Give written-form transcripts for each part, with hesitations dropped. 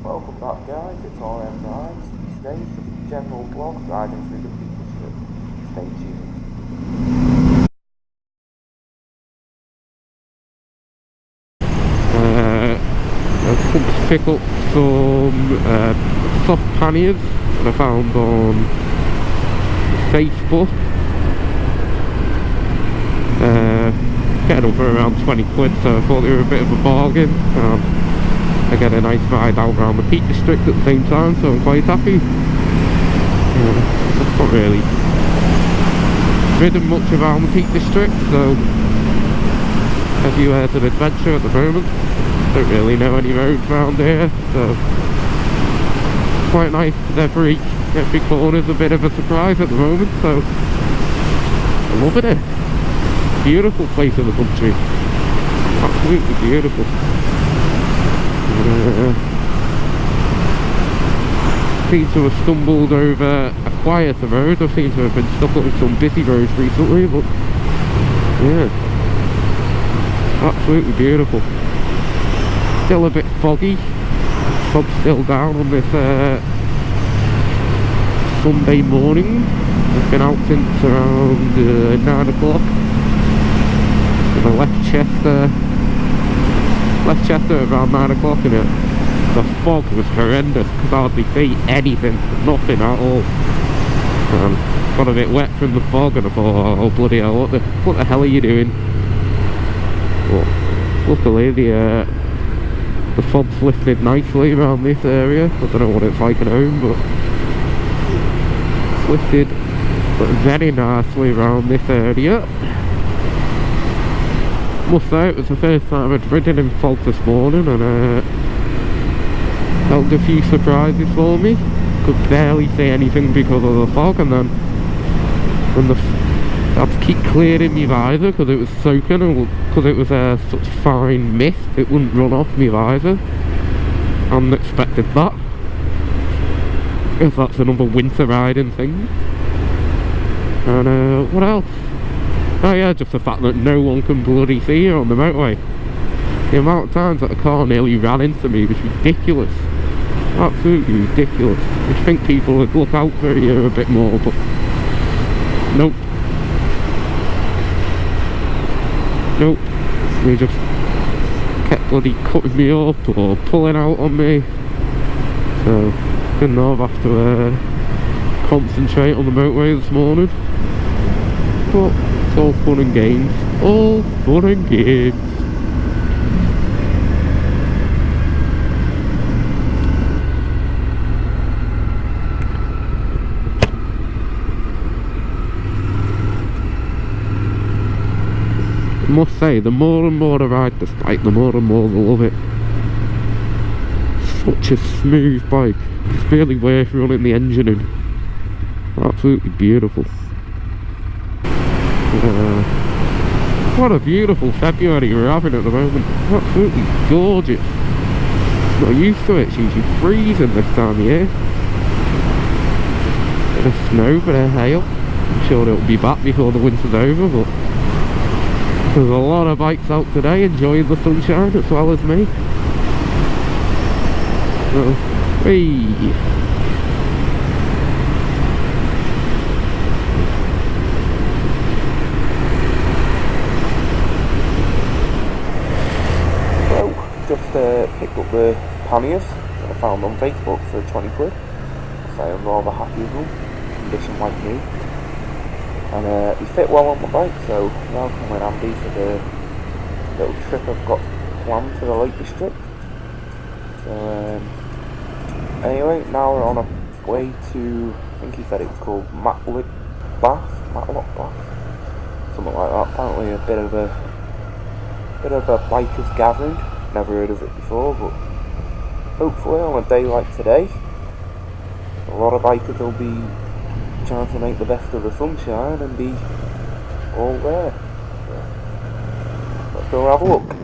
Welcome back guys, it's RM Rides. Today's the general vlog riding through the Peak District. Stay tuned. I've come to pick up some soft panniers that I found on Facebook. Getting them for around 20 quid, so I thought they were a bit of a bargain. I get a nice ride out around the Peak District at the same time, so I'm quite happy. I've not really ridden much around the Peak District, so everywhere's an adventure at the moment. Don't really know any roads around here, so it's quite nice because every corner's a bit of a surprise at the moment, so I'm loving it. Beautiful place in the country, absolutely beautiful. Seem to have stumbled over a quieter road. I seem to have been stuck on some busy roads recently, but yeah, absolutely beautiful. Still a bit foggy. Fog's still down on this Sunday morning. I've been out since around 9 o'clock. And I left Chester around 9 o'clock, and the fog was horrendous. Could hardly see anything, nothing at all. Got a bit wet from the fog, and I thought, oh bloody hell, what the hell are you doing? But luckily the fog's lifted nicely around this area. I don't know what it's like at home, but it's lifted very nicely around this area. Must say, it was the first time I'd ridden in fog this morning, and held a few surprises for me. Could barely see anything because of the fog, and then when I had to keep clearing my visor because it was soaking, and because it was such fine mist, it wouldn't run off my visor. I hadn't expected that. If that's another winter riding thing. And what else? Oh yeah, just the fact that no one can bloody see you on the motorway. The amount of times that a car nearly ran into me was ridiculous. Absolutely ridiculous. You'd think people would look out for you a bit more, but nope. Nope. They just kept bloody cutting me up or pulling out on me. So, didn't know I'd have to concentrate on the motorway this morning. But it's all fun and games. All fun and games. I must say, the more and more I ride this bike, the more and more I love it. Such a smooth bike. It's really worth running the engine in. Absolutely beautiful. What a beautiful February we're having at the moment. Absolutely gorgeous. Not used to it, it's usually freezing this time of year. Bit of snow, bit of hail. I'm sure it'll be back before the winter's over, but there's a lot of bikes out today enjoying the sunshine as well as me. So, hey. Just picked up the panniers that I found on Facebook for 20 quid. So I'm rather happy with them, condition like new. And they fit well on my bike, so they'll come in handy for the little trip I've got planned for the Lake District. So anyway, now we're on a way to, I think he said it was called Matlock Bath, something like that. Apparently a bit of a bikers gathering. Never heard of it before, but hopefully on a day like today, a lot of bikers will be trying to make the best of the sunshine and be all there. So, let's go have a look.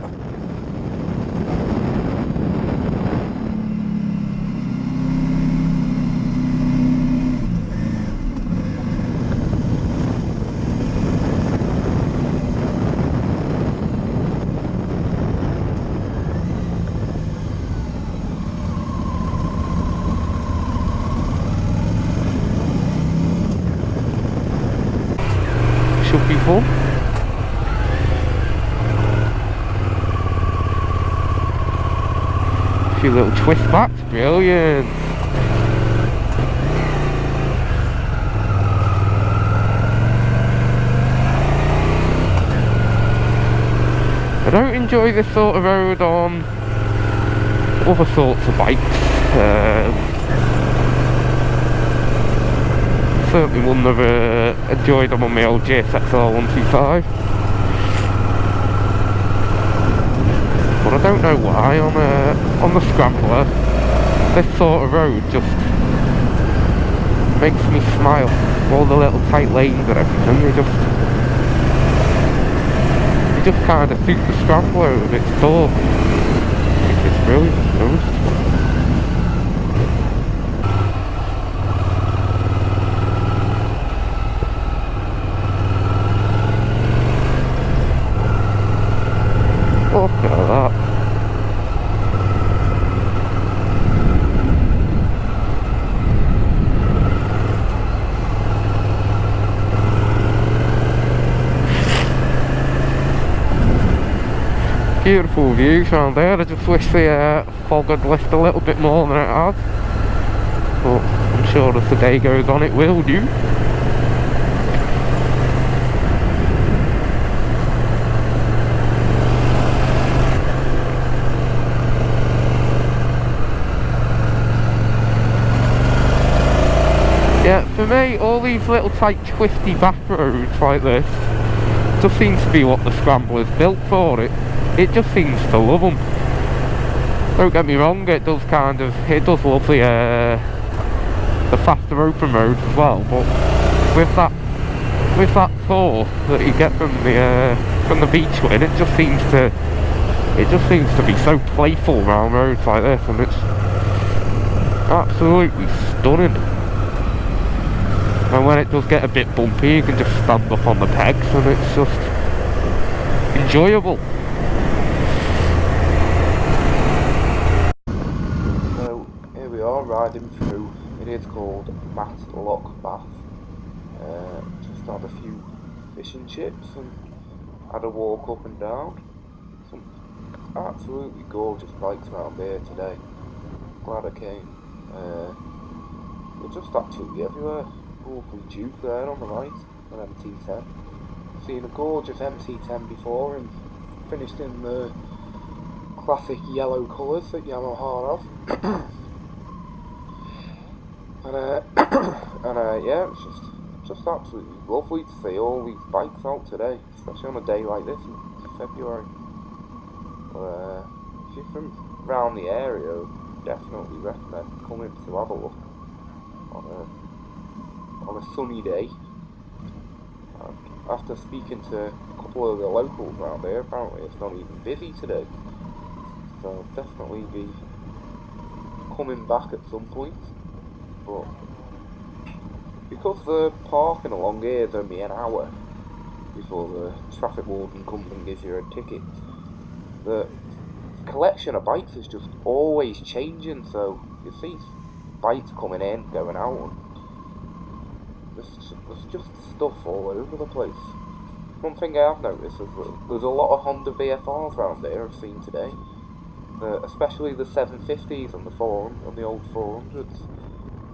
should be fun. A few little twist backs, brilliant. I don't enjoy this sort of road on other sorts of bikes. Certainly wouldn't have enjoyed them on my old JSXR 125. But I don't know why on the Scrambler, this sort of road just makes me smile. All the little tight lanes and everything, they just kind of suit the Scrambler with its torque. I think it's brilliant, to be honest. Look at that. Beautiful views around there. I just wish the fog had left a little bit more than it has. But I'm sure as the day goes on it will do. Yeah, for me, all these little tight twisty back roads like this just seems to be what the Scrambler's built for. It just seems to love them. Don't get me wrong, it does love the faster open roads as well, but with that torque that you get from the beach win, it just seems to be so playful around roads like this, and it's absolutely stunning. And when it does get a bit bumpy, you can just stand up on the pegs and it's just enjoyable. So here we are riding through, it is called Matlock Bath. Just had a few fish and chips and had a walk up and down. Some absolutely gorgeous bikes around here today. Glad I came. They're just absolutely everywhere. Awfully Duke there on the right, an MT10. Seen a gorgeous MT10 before and finished in the classic yellow colours that Yamaha have. and yeah, it's just absolutely lovely to see all these bikes out today, especially on a day like this in February. But if you're from around the area, I definitely recommend coming to have a look on a sunny day. And after speaking to a couple of the locals around there, apparently it's not even busy today, so I'll definitely be coming back at some point. But because the parking along here is only an hour before the traffic warden comes and gives you a ticket, the collection of bikes is just always changing, so you see bikes coming in, going out, and there's just stuff all over the place. One thing I have noticed is that there's a lot of Honda VFRs around there I've seen today, especially the 750s and the old 400s,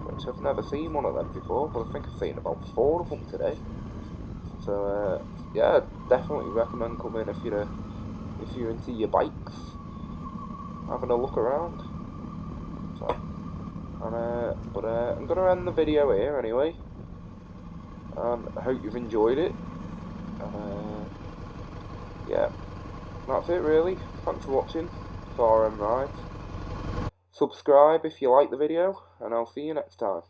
which I've never seen one of them before, but I think I've seen about 4 of them today. So yeah, definitely recommend coming if you're into your bikes, having a look around. So, but I'm gonna end the video here anyway. I hope you've enjoyed it. Yeah, that's it really. Thanks for watching Far and Right. Subscribe if you like the video, and I'll see you next time.